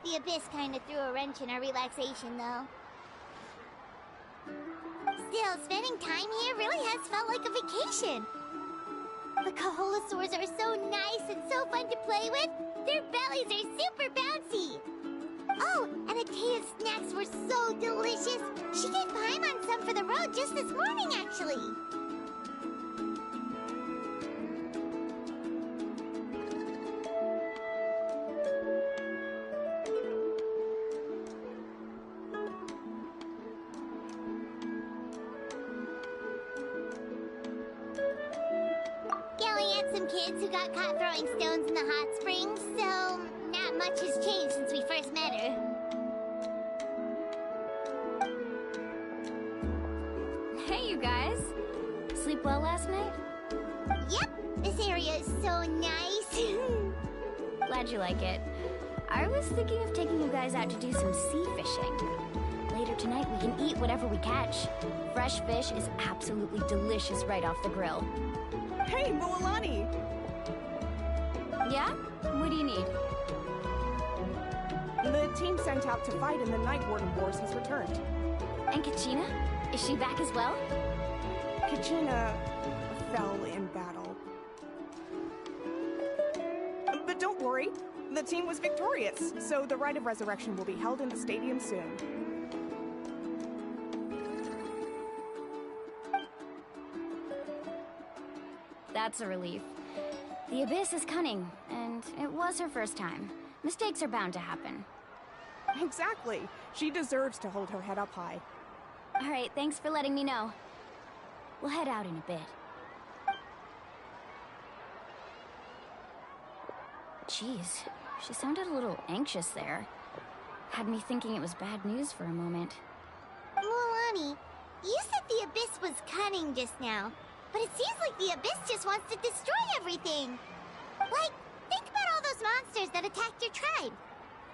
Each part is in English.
The Abyss kind of threw a wrench in our relaxation, though. Still, spending time here really has felt like a vacation. The Kaholosaurs are so nice and so fun to play with. Their bellies are super bouncy. Oh, and Atea's snacks were so delicious. She gave Paimon some for the road just this morning, actually. Kids who got caught throwing stones in the hot springs, so not much has changed since we first met her. Hey, you guys. Sleep well last night? Yep, this area is so nice. Glad you like it. I was thinking of taking you guys out to do some sea fishing. Later tonight, we can eat whatever we catch. Fresh fish is absolutely delicious right off the grill. Hey, Moalani! Yeah? What do you need? The team sent out to fight in the Night Warden Wars has returned. And Kachina? Is she back as well? Kachina fell in battle. But don't worry, the team was victorious, so the Rite of Resurrection will be held in the stadium soon. That's a relief. The Abyss is cunning, and it was her first time. Mistakes are bound to happen. Exactly. She deserves to hold her head up high. All right, thanks for letting me know. We'll head out in a bit. Jeez, she sounded a little anxious there. Had me thinking it was bad news for a moment. Moalani, you said the Abyss was cunning just now. But it seems like the Abyss just wants to destroy everything. Like, think about all those monsters that attacked your tribe.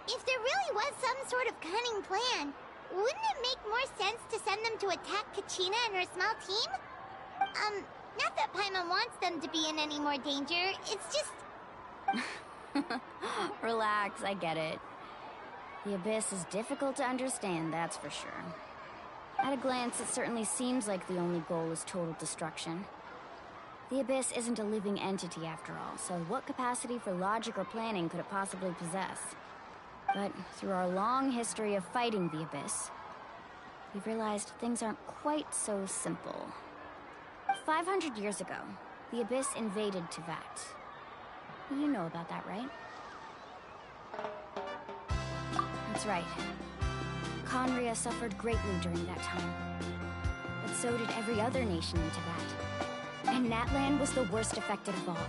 If there really was some sort of cunning plan, wouldn't it make more sense to send them to attack Kachina and her small team? Not that Paimon wants them to be in any more danger, it's just... Relax, I get it. The Abyss is difficult to understand, that's for sure. At a glance, it certainly seems like the only goal is total destruction. The Abyss isn't a living entity after all, so what capacity for logic or planning could it possibly possess? But through our long history of fighting the Abyss, we've realized things aren't quite so simple. 500 years ago, the Abyss invaded Teyvat. You know about that, right? That's right. Conria suffered greatly during that time. But so did every other nation in Teyvat. And Natlan was the worst affected of all.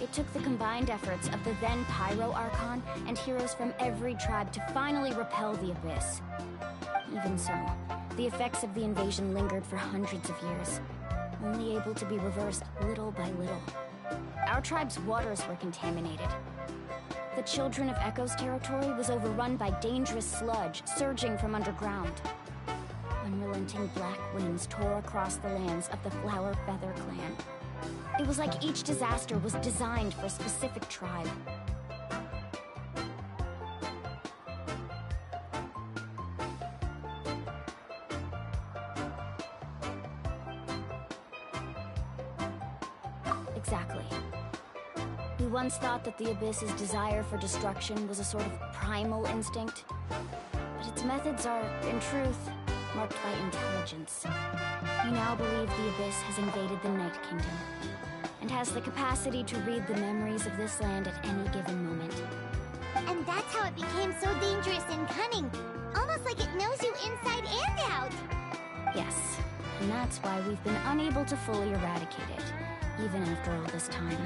It took the combined efforts of the then Pyro Archon and heroes from every tribe to finally repel the Abyss. Even so, the effects of the invasion lingered for hundreds of years, only able to be reversed little by little. Our tribe's waters were contaminated. The Children of Echo's territory was overrun by dangerous sludge surging from underground. Unrelenting black winds tore across the lands of the Flower Feather clan. It was like each disaster was designed for a specific tribe. Exactly. We once thought that the Abyss's desire for destruction was a sort of primal instinct, but its methods are, in truth, marked by intelligence. We now believe the Abyss has invaded the Night Kingdom, and has the capacity to read the memories of this land at any given moment. And that's how it became so dangerous and cunning, almost like it knows you inside and out. Yes, and that's why we've been unable to fully eradicate it, even after all this time.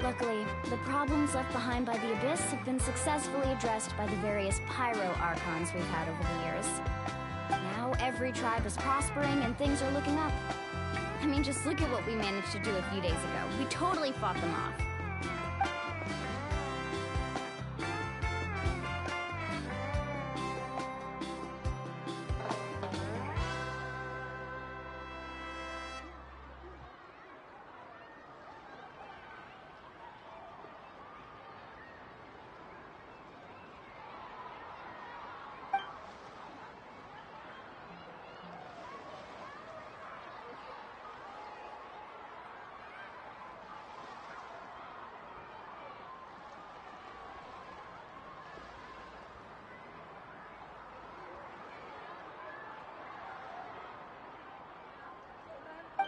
Luckily, the problems left behind by the Abyss have been successfully addressed by the various pyro archons we've had over the years. Now every tribe is prospering and things are looking up. I mean, just look at what we managed to do a few days ago. We totally fought them off.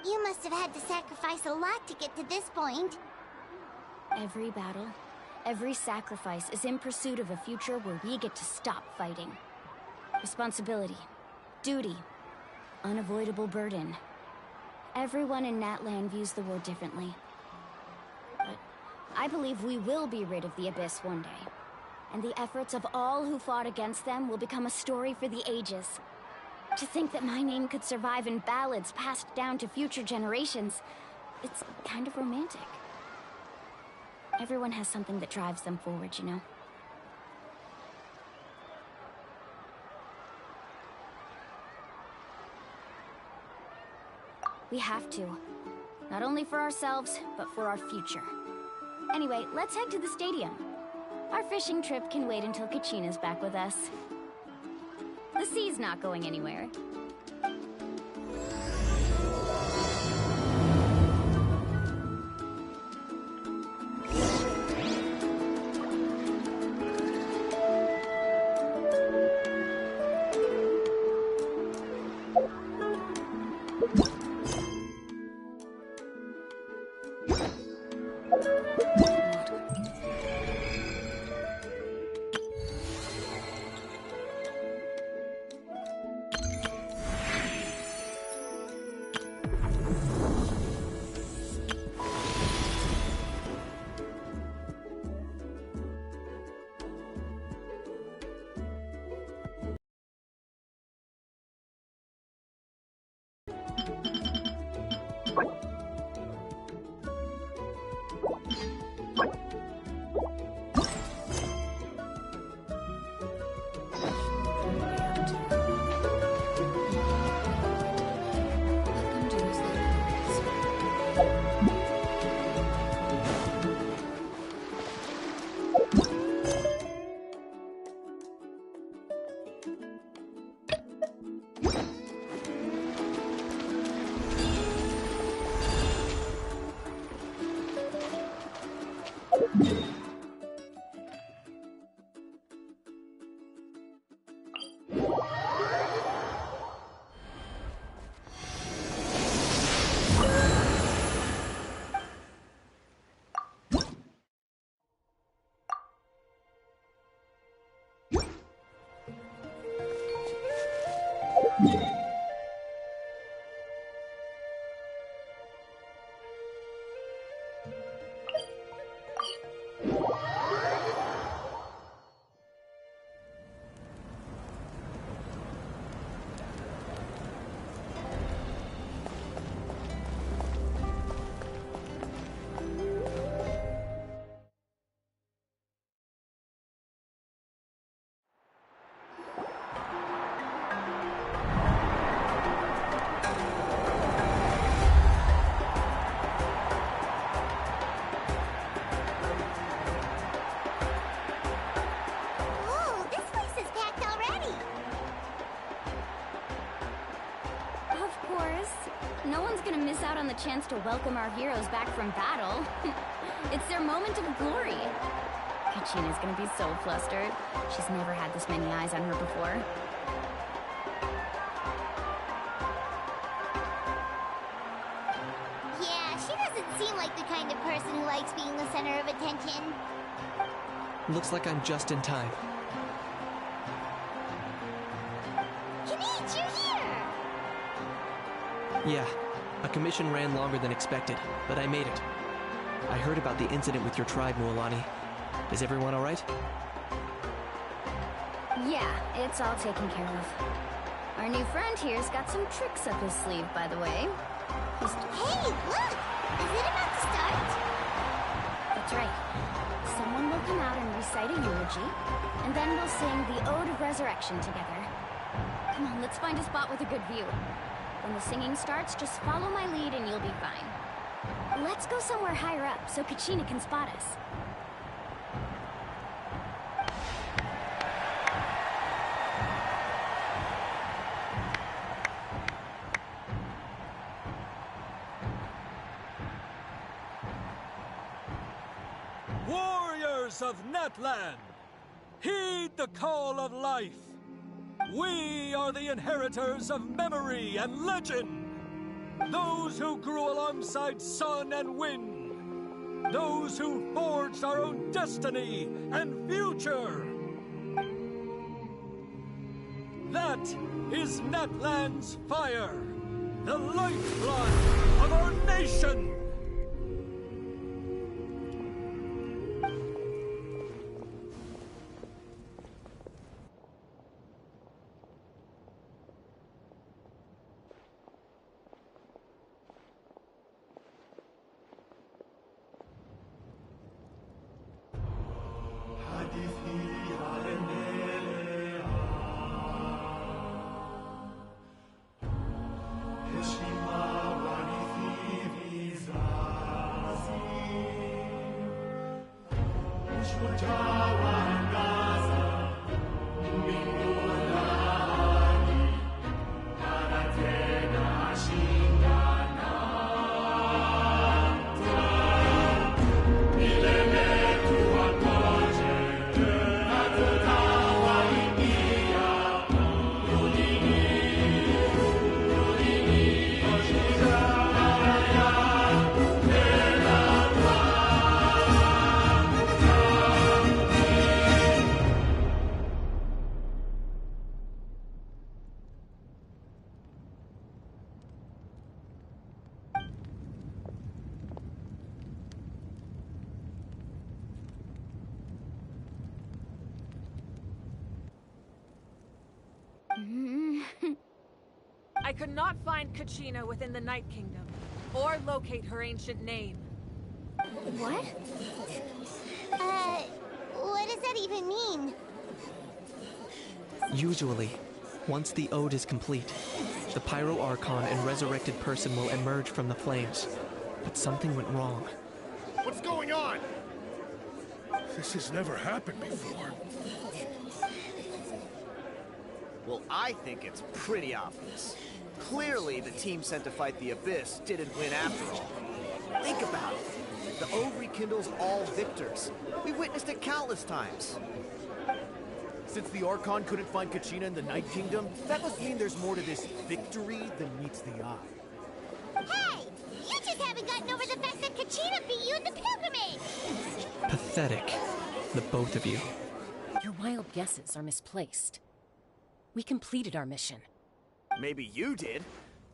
You must have had to sacrifice a lot to get to this point. Every battle, every sacrifice is in pursuit of a future where we get to stop fighting. Responsibility, duty, unavoidable burden. Everyone in Natlan views the war differently. But I believe we will be rid of the Abyss one day. And the efforts of all who fought against them will become a story for the ages. To think that my name could survive in ballads passed down to future generations, it's kind of romantic. Everyone has something that drives them forward, you know? We have to. Not only for ourselves, but for our future. Anyway, let's head to the stadium. Our fishing trip can wait until Kachina's back with us. The sea's not going anywhere. The chance to welcome our heroes back from battle. It's their moment of glory. Kachina's gonna be so flustered. She's never had this many eyes on her before. Yeah, she doesn't seem like the kind of person who likes being the center of attention. Looks like I'm just in time. Kinich, you're here! Yeah. A commission ran longer than expected, but I made it. I heard about the incident with your tribe, Mualani. Is everyone alright? Yeah, it's all taken care of. Our new friend here's got some tricks up his sleeve, by the way. Hey, look! Is it about to start? That's right. Someone will come out and recite a eulogy, and then we'll sing the Ode of Resurrection together. Come on, let's find a spot with a good view. When the singing starts, just follow my lead and you'll be fine. Let's go somewhere higher up so Kachina can spot us. Warriors of Natlan, heed the call of life. We are the inheritors of memory and legend. Those who grew alongside sun and wind. Those who forged our own destiny and future. That is Natlan's fire, the lifeblood of our nation. I could not find Kachina within the Night Kingdom, or locate her ancient name. What? What does that even mean? Usually, once the ode is complete, the Pyro Archon and resurrected person will emerge from the flames. But something went wrong. What's going on? This has never happened before. Well, I think it's pretty obvious. Clearly, the team sent to fight the Abyss didn't win after all. Think about it. The Ode rekindles all victors. We witnessed it countless times. Since the Archon couldn't find Kachina in the Night Kingdom, that must mean there's more to this victory than meets the eye. Hey! You just haven't gotten over the fact that Kachina beat you in the pilgrimage! Pathetic, the both of you. Your wild guesses are misplaced. We completed our mission. Maybe you did,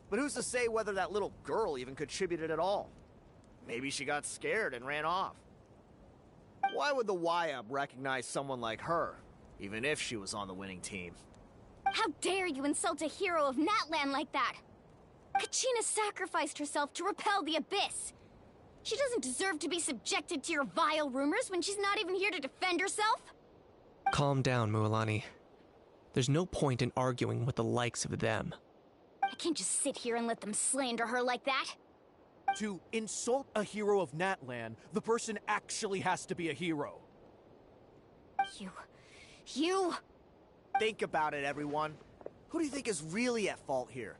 but who's to say whether that little girl even contributed at all? Maybe she got scared and ran off. Why would the YUB recognize someone like her, even if she was on the winning team? How dare you insult a hero of Natlan like that? Kachina sacrificed herself to repel the Abyss. She doesn't deserve to be subjected to your vile rumors when she's not even here to defend herself. Calm down, Mualani. There's no point in arguing with the likes of them. I can't just sit here and let them slander her like that. To insult a hero of Natlan, the person actually has to be a hero. You... Think about it, everyone. Who do you think is really at fault here?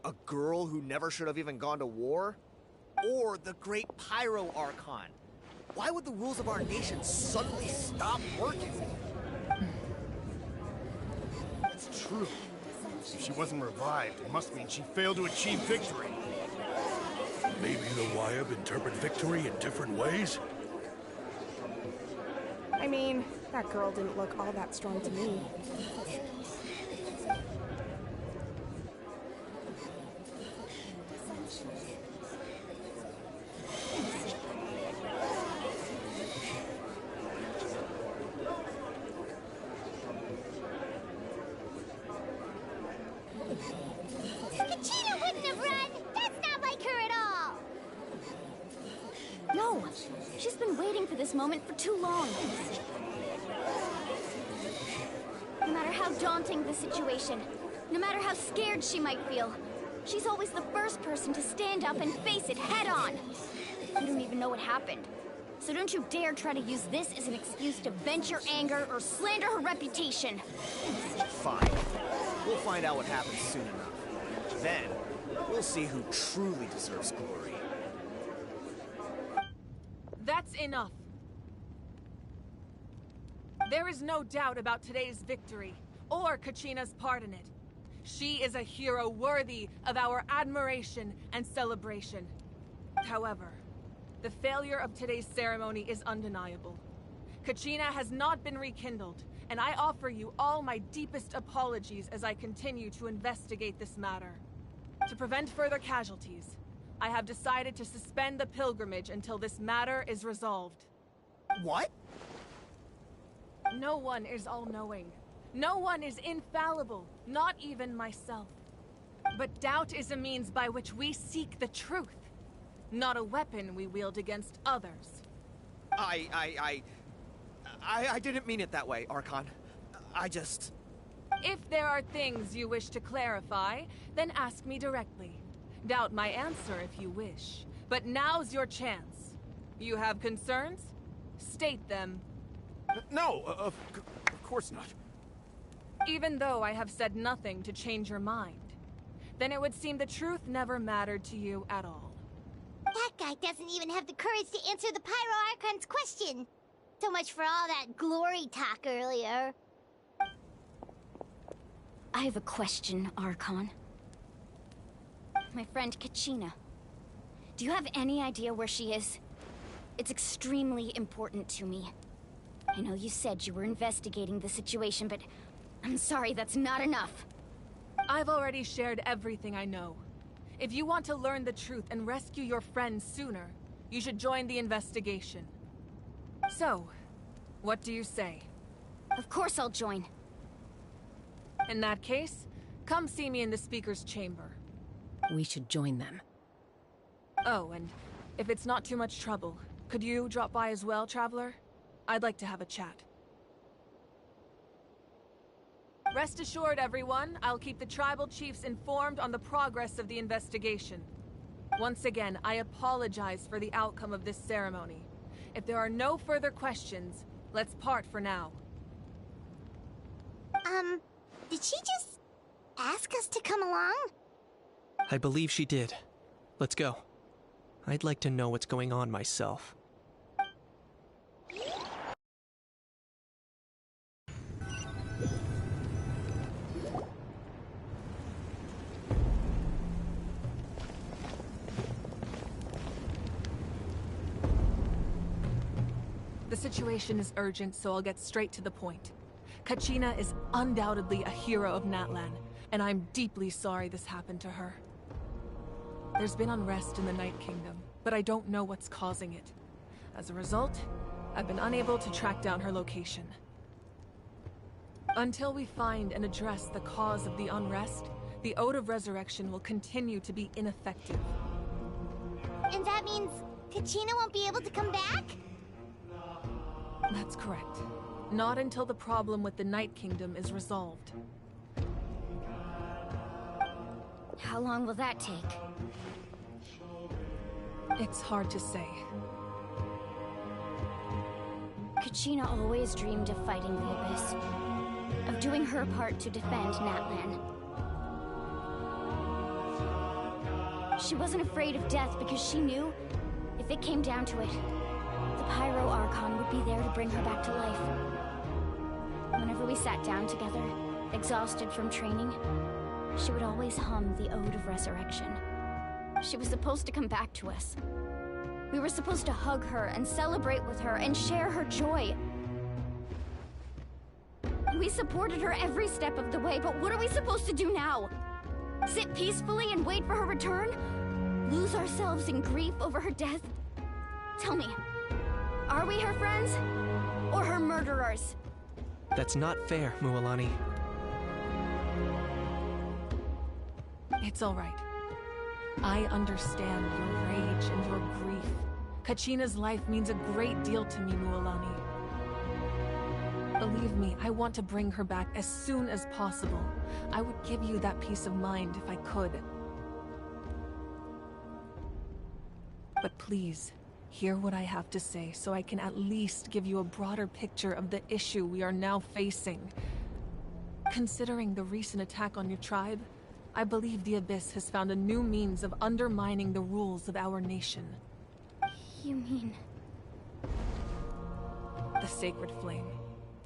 A girl who never should have even gone to war? Or the great Pyro Archon? Why would the rules of our nation suddenly stop working? It's true. If she wasn't revived, it must mean she failed to achieve victory. Maybe the YUB interpret victory in different ways? I mean, that girl didn't look all that strong to me. for this moment for too long. No matter how daunting the situation, no matter how scared she might feel, she's always the first person to stand up and face it head on. You don't even know what happened. So don't you dare try to use this as an excuse to vent your anger or slander her reputation. Fine. We'll find out what happens soon enough. Then, we'll see who truly deserves glory. That's enough. There is no doubt about today's victory, or Kachina's part in it. She is a hero worthy of our admiration and celebration. However, the failure of today's ceremony is undeniable. Kachina has not been rekindled, and I offer you all my deepest apologies as I continue to investigate this matter. To prevent further casualties, I have decided to suspend the pilgrimage until this matter is resolved. What? No one is all-knowing. No one is infallible, not even myself. But doubt is a means by which we seek the truth, not a weapon we wield against others. I didn't mean it that way, Archon. I just... If there are things you wish to clarify, then ask me directly. Doubt my answer if you wish. But now's your chance. You have concerns? State them. No, of course not. Even though I have said nothing to change your mind, then it would seem the truth never mattered to you at all. That guy doesn't even have the courage to answer the Pyro Archon's question. So much for all that glory talk earlier. I have a question, Archon. My friend Kachina. Do you have any idea where she is? It's extremely important to me. I know you said you were investigating the situation, but I'm sorry, that's not enough. I've already shared everything I know. If you want to learn the truth and rescue your friend sooner, you should join the investigation. So, what do you say? Of course I'll join. In that case, come see me in the speaker's chamber. We should join them. Oh, and if it's not too much trouble, could you drop by as well, Traveler? I'd like to have a chat. Rest assured, everyone, I'll keep the tribal chiefs informed on the progress of the investigation. Once again, I apologize for the outcome of this ceremony. If there are no further questions, let's part for now. Did she just ask us to come along? I believe she did. Let's go. I'd like to know what's going on myself. The situation is urgent, so I'll get straight to the point. Kachina is undoubtedly a hero of Natlan, and I'm deeply sorry this happened to her. There's been unrest in the Night Kingdom, but I don't know what's causing it. As a result, I've been unable to track down her location. Until we find and address the cause of the unrest, the Ode of Resurrection will continue to be ineffective. And that means Kachina won't be able to come back? That's correct. Not until the problem with the Night Kingdom is resolved. How long will that take? It's hard to say. Kachina always dreamed of fighting the Abyss. Of doing her part to defend Natlan. She wasn't afraid of death because she knew, if it came down to it, the Pyro Archon would be there to bring her back to life. Whenever we sat down together, exhausted from training, she would always hum the Ode of Resurrection. She was supposed to come back to us. We were supposed to hug her and celebrate with her and share her joy. We supported her every step of the way, but what are we supposed to do now? Sit peacefully and wait for her return? Lose ourselves in grief over her death? Tell me, are we her friends? Or her murderers? That's not fair, Mualani. It's all right. I understand your rage and your grief. Kachina's life means a great deal to me, Mualani. Believe me, I want to bring her back as soon as possible. I would give you that peace of mind if I could. But please, hear what I have to say so I can at least give you a broader picture of the issue we are now facing. Considering the recent attack on your tribe, I believe the Abyss has found a new means of undermining the rules of our nation. You mean... The Sacred Flame.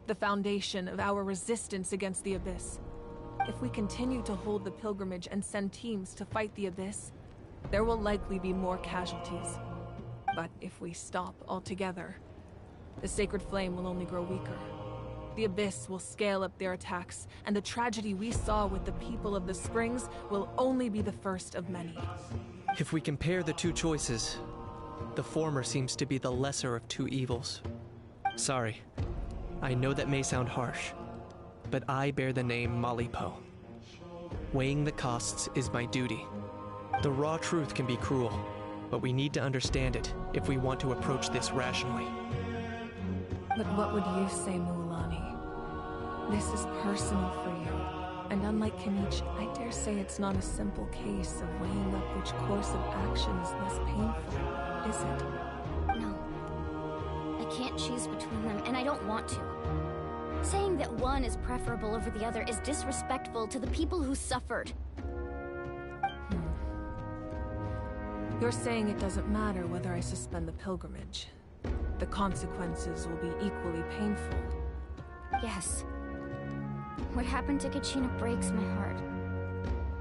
The foundation of our resistance against the Abyss. If we continue to hold the pilgrimage and send teams to fight the Abyss, there will likely be more casualties. But if we stop altogether, the Sacred Flame will only grow weaker. The Abyss will scale up their attacks, and the tragedy we saw with the people of the Springs will only be the first of many. If we compare the two choices, the former seems to be the lesser of two evils. Sorry, I know that may sound harsh, but I bear the name Malipo. Weighing the costs is my duty. The raw truth can be cruel, but we need to understand it if we want to approach this rationally. But what would you say, Mualani? This is personal for you, and unlike Kenichi, I dare say it's not a simple case of weighing up which course of action is less painful, is it? No. I can't choose between them, and I don't want to. Saying that one is preferable over the other is disrespectful to the people who suffered. You're saying it doesn't matter whether I suspend the pilgrimage. The consequences will be equally painful. Yes. What happened to Kachina breaks my heart.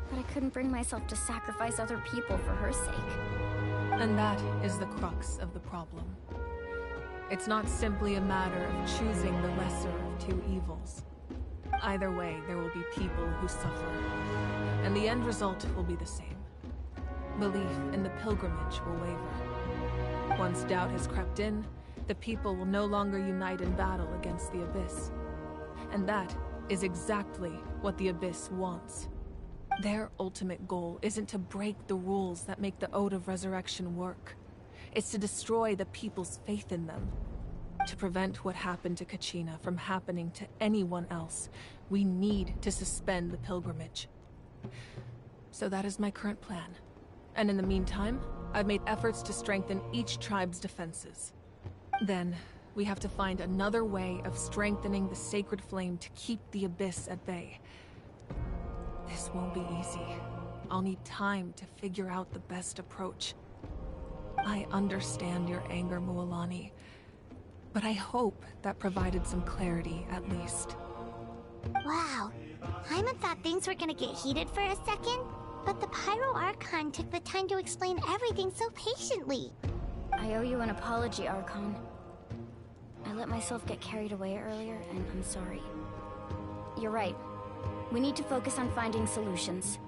But I couldn't bring myself to sacrifice other people for her sake. And that is the crux of the problem. It's not simply a matter of choosing the lesser of two evils. Either way, there will be people who suffer. And the end result will be the same. Belief in the pilgrimage will waver. Once doubt has crept in, the people will no longer unite in battle against the Abyss. And that is exactly what the Abyss wants. Their ultimate goal isn't to break the rules that make the Ode of Resurrection work. It's to destroy the people's faith in them. To prevent what happened to Kachina from happening to anyone else, we need to suspend the pilgrimage. So that is my current plan. And in the meantime, I've made efforts to strengthen each tribe's defenses. Then, we have to find another way of strengthening the Sacred Flame to keep the Abyss at bay. This won't be easy. I'll need time to figure out the best approach. I understand your anger, Mualani, but I hope that provided some clarity, at least. Wow. Paimon thought things were gonna get heated for a second, but the Pyro Archon took the time to explain everything so patiently. I owe you an apology, Archon. I let myself get carried away earlier, and I'm sorry. You're right. We need to focus on finding solutions.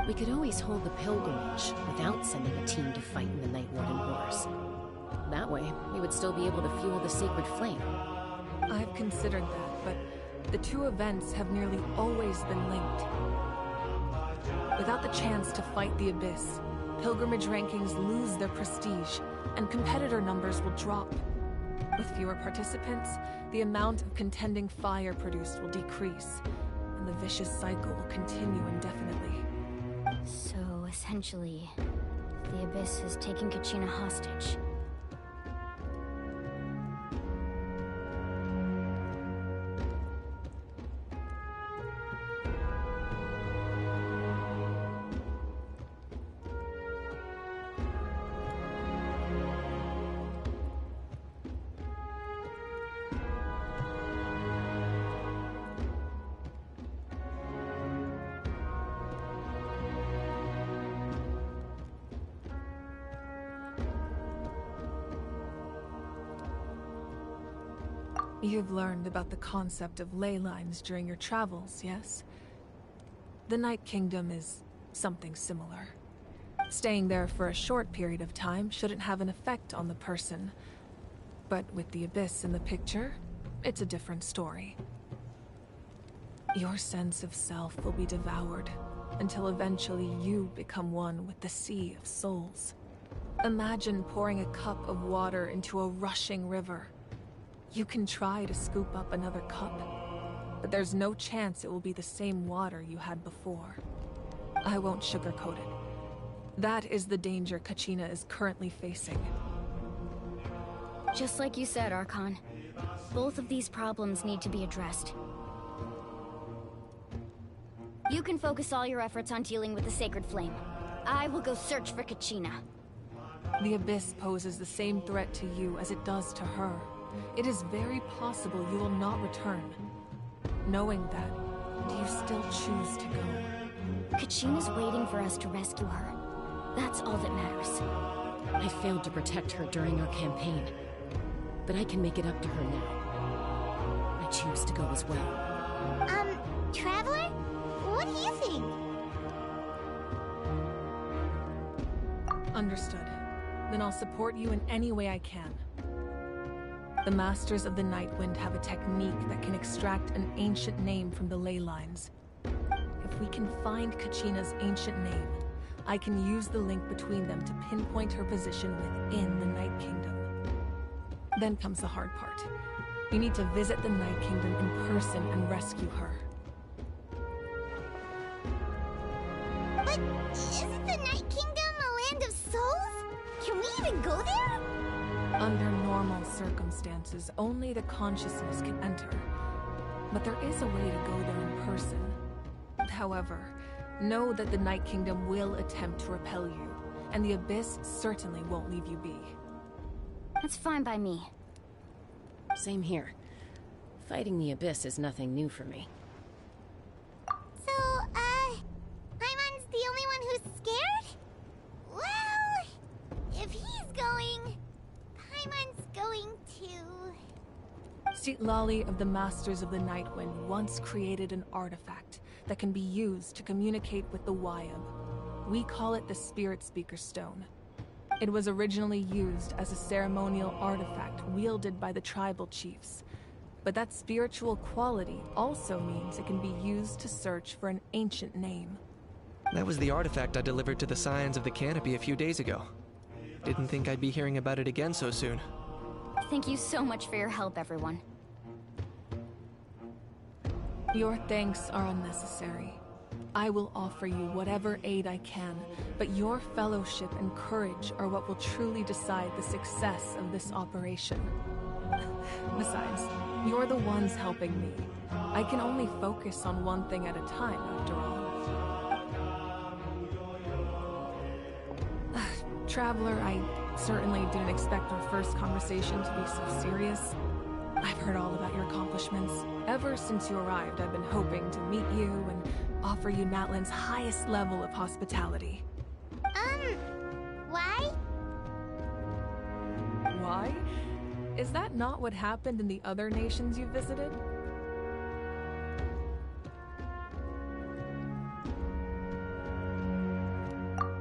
We could always hold the pilgrimage without sending a team to fight in the Night Warden Wars. That way, we would still be able to fuel the Sacred Flame. I've considered that, but the two events have nearly always been linked. Without the chance to fight the Abyss, pilgrimage rankings lose their prestige, and competitor numbers will drop. With fewer participants, the amount of contending fire produced will decrease, and the vicious cycle will continue indefinitely. So, essentially, the Abyss has taken Kachina hostage. You've learned about the concept of ley lines during your travels, yes? The Night Kingdom is something similar. Staying there for a short period of time shouldn't have an effect on the person. But with the Abyss in the picture, it's a different story. Your sense of self will be devoured, until eventually you become one with the Sea of Souls. Imagine pouring a cup of water into a rushing river. You can try to scoop up another cup, but there's no chance it will be the same water you had before. I won't sugarcoat it. That is the danger Kachina is currently facing. Just like you said, Archon. Both of these problems need to be addressed. You can focus all your efforts on dealing with the Sacred Flame. I will go search for Kachina. The Abyss poses the same threat to you as it does to her. It is very possible you will not return. Knowing that, do you still choose to go? Kachina's waiting for us to rescue her. That's all that matters. I failed to protect her during our campaign, but I can make it up to her now. I choose to go as well. Traveler? What do you think? Understood. Then I'll support you in any way I can. The Masters of the Nightwind have a technique that can extract an ancient name from the ley lines. If we can find Kachina's ancient name, I can use the link between them to pinpoint her position within the Night Kingdom. Then comes the hard part. You need to visit the Night Kingdom in person and rescue her. But isn't the Night Kingdom a land of souls? Can we even go there? Under normal circumstances, only the consciousness can enter. But there is a way to go there in person. However, know that the Night Kingdom will attempt to repel you, and the Abyss certainly won't leave you be. That's fine by me. Same here. Fighting the Abyss is nothing new for me. So, Paimon's the only one who's scared? Well, if he's going, Paimon's going too. Citlali of the Masters of the Nightwind once created an artifact that can be used to communicate with the Wyab. We call it the Spirit Speaker Stone. It was originally used as a ceremonial artifact wielded by the tribal chiefs. But that spiritual quality also means it can be used to search for an ancient name. That was the artifact I delivered to the Scions of the Canopy a few days ago. Didn't think I'd be hearing about it again so soon. Thank you so much for your help, everyone. Your thanks are unnecessary. I will offer you whatever aid I can, but your fellowship and courage are what will truly decide the success of this operation. Besides, you're the ones helping me. I can only focus on one thing at a time, after all. Traveler, I certainly didn't expect our first conversation to be so serious. I've heard all about your accomplishments. Ever since you arrived, I've been hoping to meet you and offer you Natlan's highest level of hospitality. Why? Why? Is that not what happened in the other nations you visited?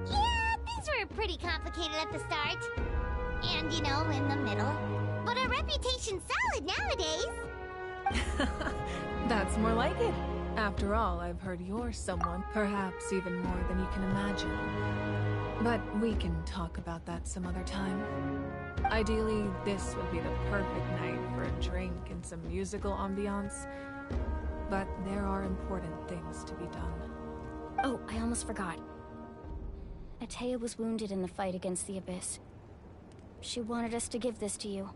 Yeah, things were pretty complicated at the start. And, you know, in the middle. But our reputation's solid nowadays. That's more like it. After all, I've heard you're someone, perhaps even more than you can imagine. But we can talk about that some other time. Ideally, this would be the perfect night for a drink and some musical ambiance. But there are important things to be done. Oh, I almost forgot. Atea was wounded in the fight against the Abyss. She wanted us to give this to you.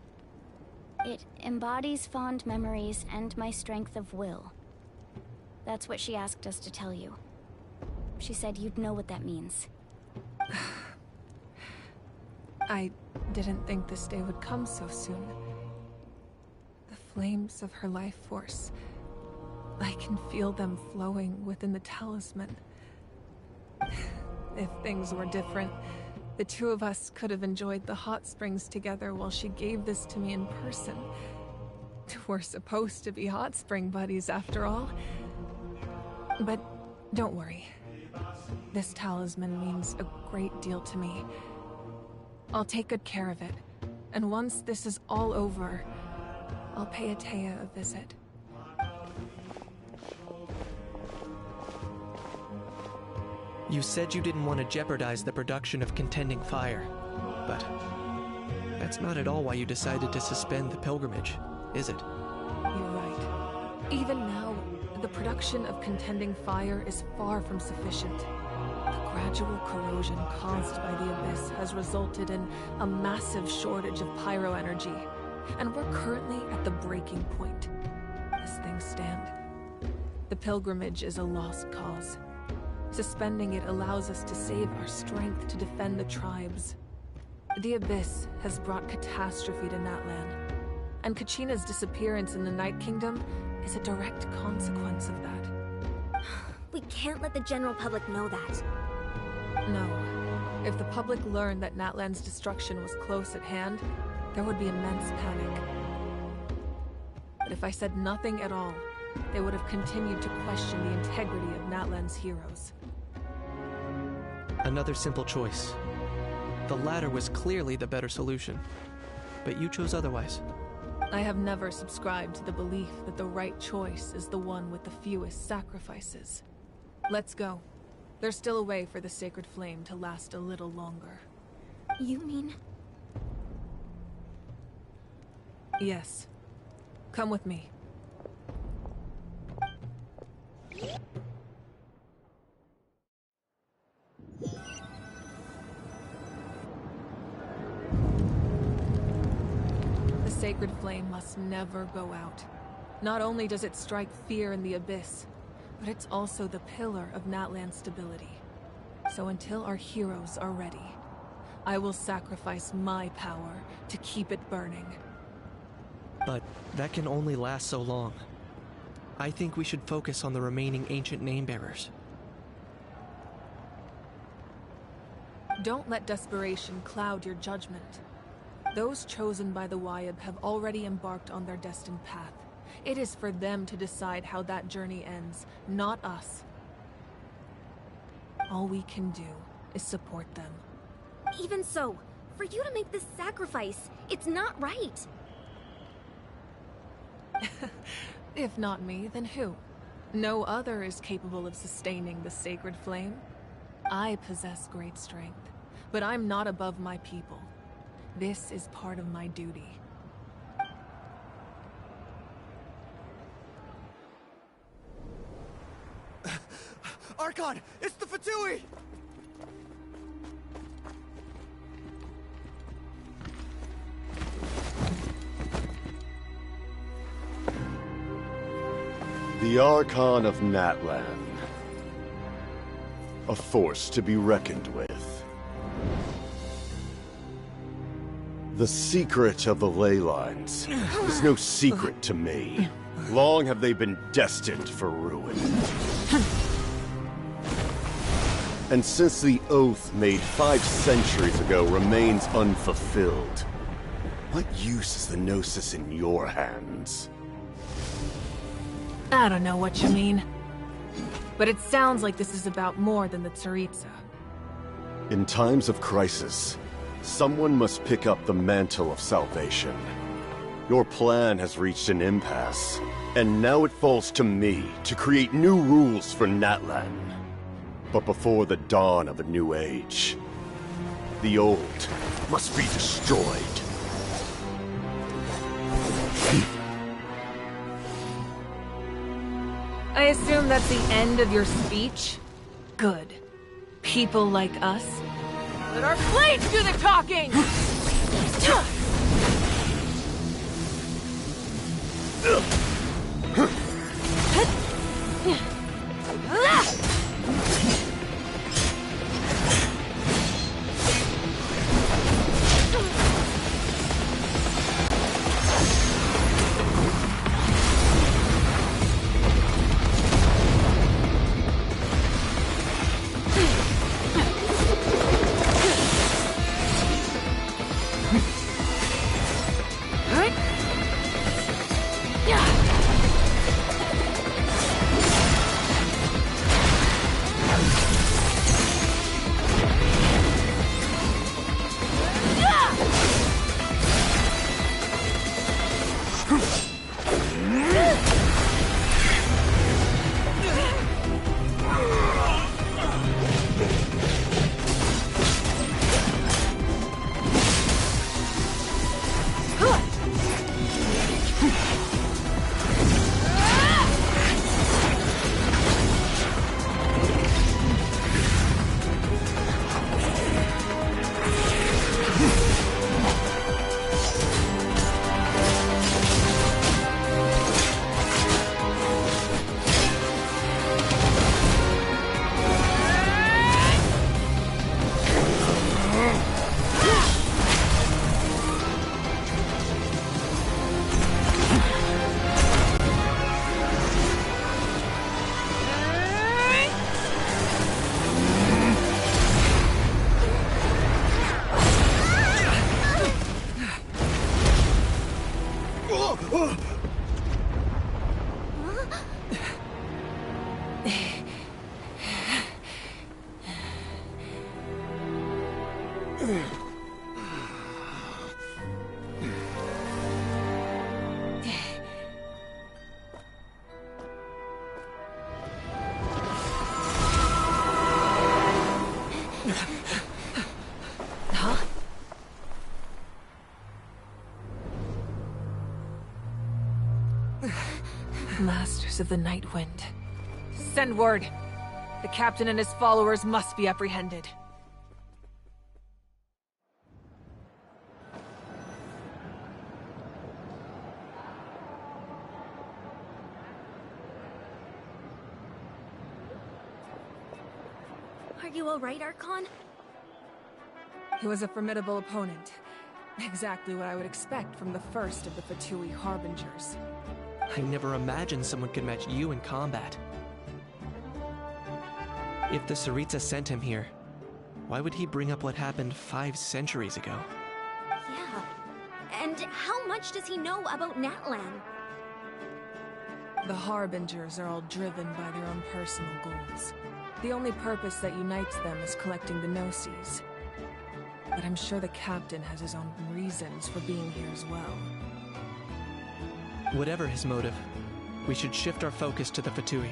It embodies fond memories and my strength of will. That's what she asked us to tell you. She said you'd know what that means. I didn't think this day would come so soon. The flames of her life force. I can feel them flowing within the talisman. If things were different, the two of us could have enjoyed the hot springs together while she gave this to me in person. We're supposed to be hot spring buddies after all. But don't worry. This talisman means a great deal to me. I'll take good care of it. And once this is all over, I'll pay Atea a visit. You said you didn't want to jeopardize the production of Contending Fire. but that's not at all why you decided to suspend the pilgrimage, is it? You're right. Even now, the production of contending fire is far from sufficient. The gradual corrosion caused by the abyss has resulted in a massive shortage of pyro energy, and we're currently at the breaking point. As things stand, the pilgrimage is a lost cause. Suspending it allows us to save our strength to defend the tribes. The abyss has brought catastrophe to Natlan, and Kachina's disappearance in the Night Kingdom is a direct consequence of that. We can't let the general public know that. No. If the public learned that Natlan's destruction was close at hand, there would be immense panic. But if I said nothing at all, they would have continued to question the integrity of Natlan's heroes. Another simple choice. The latter was clearly the better solution, but you chose otherwise. I have never subscribed to the belief that the right choice is the one with the fewest sacrifices. Let's go. There's still a way for the sacred flame to last a little longer. You mean? Yes. Come with me. The sacred flame must never go out. Not only does it strike fear in the abyss, but it's also the pillar of Natlan's stability. So until our heroes are ready, I will sacrifice my power to keep it burning. But that can only last so long. I think we should focus on the remaining ancient name-bearers. Don't let desperation cloud your judgment. Those chosen by the Wyab have already embarked on their destined path. It is for them to decide how that journey ends, not us. All we can do is support them. Even so, for you to make this sacrifice, it's not right. If not me, then who? No other is capable of sustaining the sacred flame. I possess great strength, but I'm not above my people. This is part of my duty. Archon! It's the Fatui! The Archon of Natlan. A force to be reckoned with. The secret of the ley lines is no secret to me. Long have they been destined for ruin. And since the oath made 5 centuries ago remains unfulfilled, what use is the Gnosis in your hands? I don't know what you mean. But it sounds like this is about more than the Tsaritsa. In times of crisis, someone must pick up the mantle of salvation. Your plan has reached an impasse, and now it falls to me to create new rules for Natlan. But before the dawn of a new age, the old must be destroyed. I assume that's the end of your speech? Good. People like us. Let our blades do the talking! Yeah. Masters of the Night Wind. Send word. The captain and his followers must be apprehended. Are you alright, Archon? He was a formidable opponent. Exactly what I would expect from the first of the Fatui Harbingers. I never imagined someone could match you in combat. If the Tsaritsa sent him here, why would he bring up what happened 5 centuries ago? Yeah. And how much does he know about Natlan? The Harbingers are all driven by their own personal goals. The only purpose that unites them is collecting the Gnosis. But I'm sure the captain has his own reasons for being here as well. Whatever his motive, we should shift our focus to the Fatui.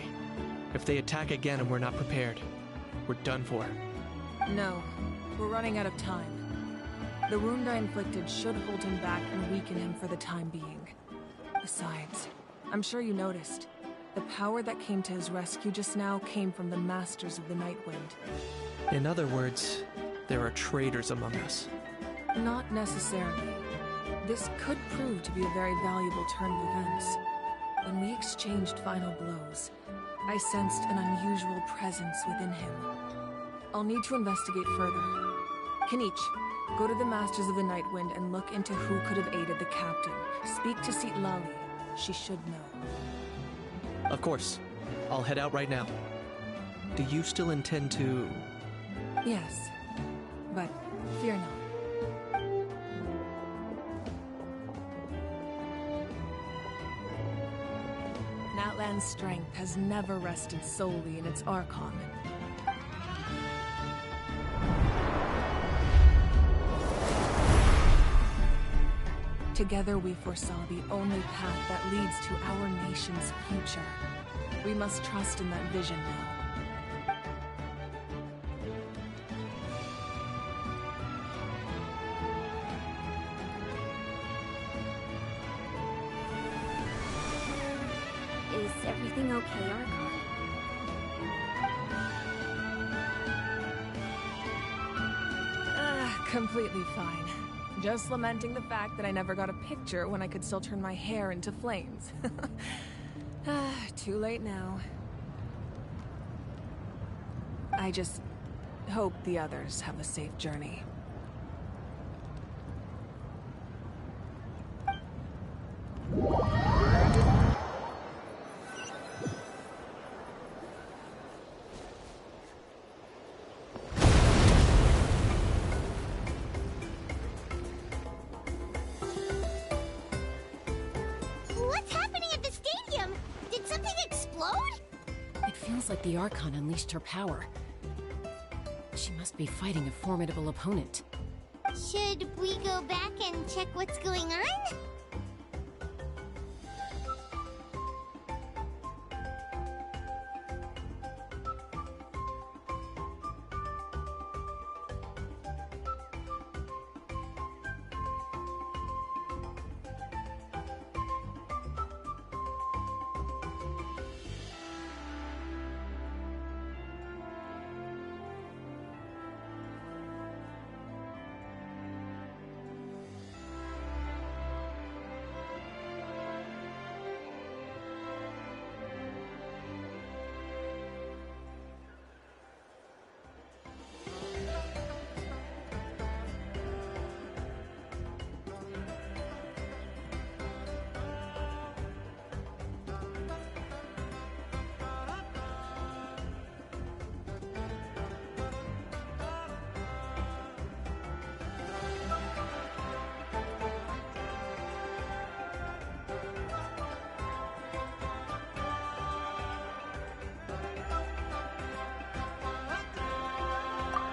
If they attack again and we're not prepared, we're done for. No, we're running out of time. The wound I inflicted should hold him back and weaken him for the time being. Besides, I'm sure you noticed, the power that came to his rescue just now came from the Masters of the Night Wind. In other words, there are traitors among us. Not necessarily. This could prove to be a very valuable turn of events. When we exchanged final blows, I sensed an unusual presence within him. I'll need to investigate further. Kanich, go to the Masters of the Night Wind and look into who could have aided the captain. Speak to Lali. She should know. Of course. I'll head out right now. Do you still intend to... Yes, but fear not. Natlan's strength has never rested solely in its Archon. Together we foresaw the only path that leads to our nation's future. We must trust in that vision now. Is everything okay, Archon? Completely fine. Just lamenting the fact that I never got a picture when I could still turn my hair into flames. Too late now. I just hope the others have a safe journey. What's happening at the stadium? Did something explode? It feels like the Archon unleashed her power. She must be fighting a formidable opponent. Should we go back and check what's going on?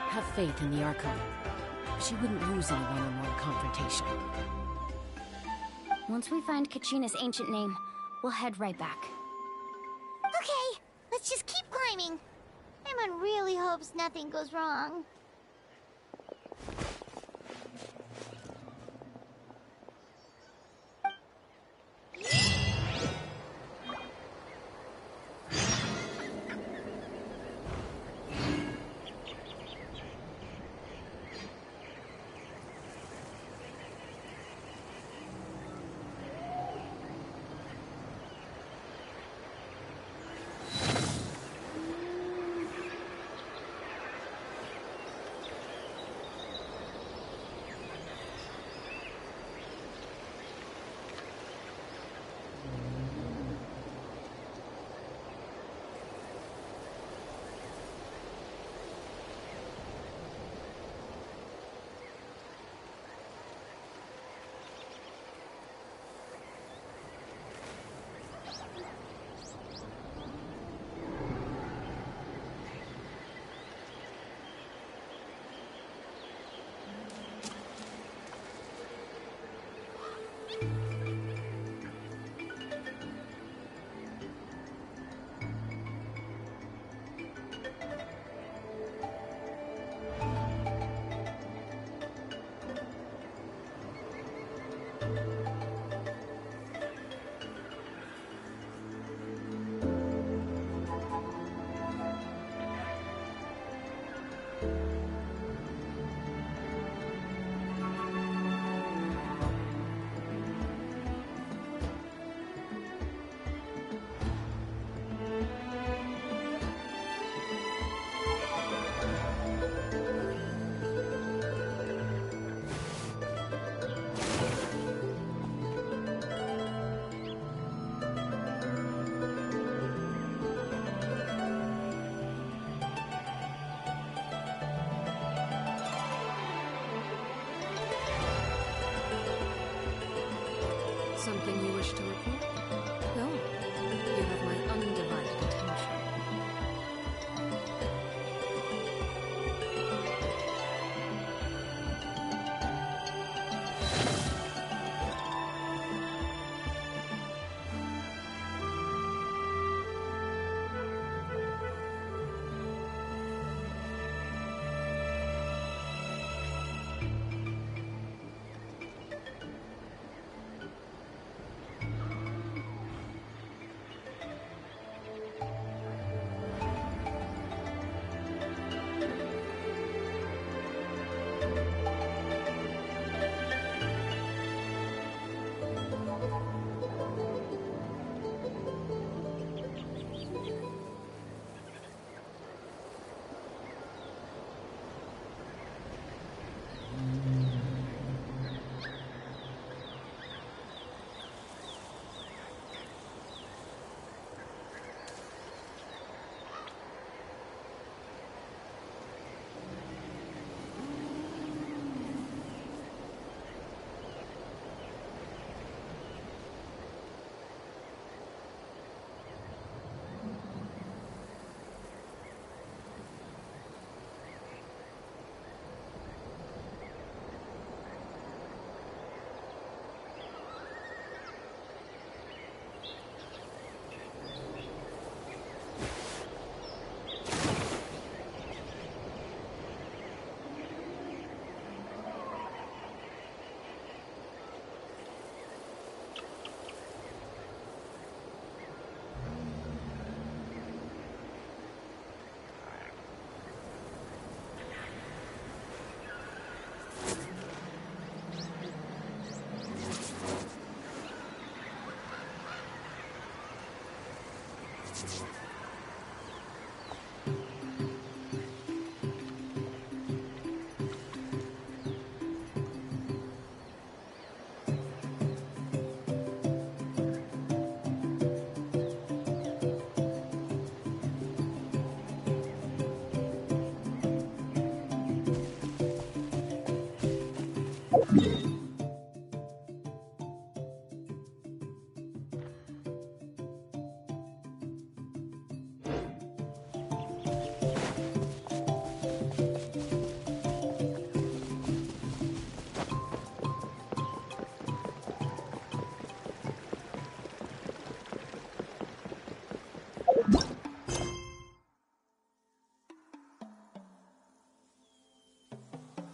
Have faith in the Archon. She wouldn't lose in a one-on-one confrontation. Once we find Kachina's ancient name, we'll head right back. Okay, let's just keep climbing. Emon really hopes nothing goes wrong. Something you wish to report? Go. You have my undivided attention.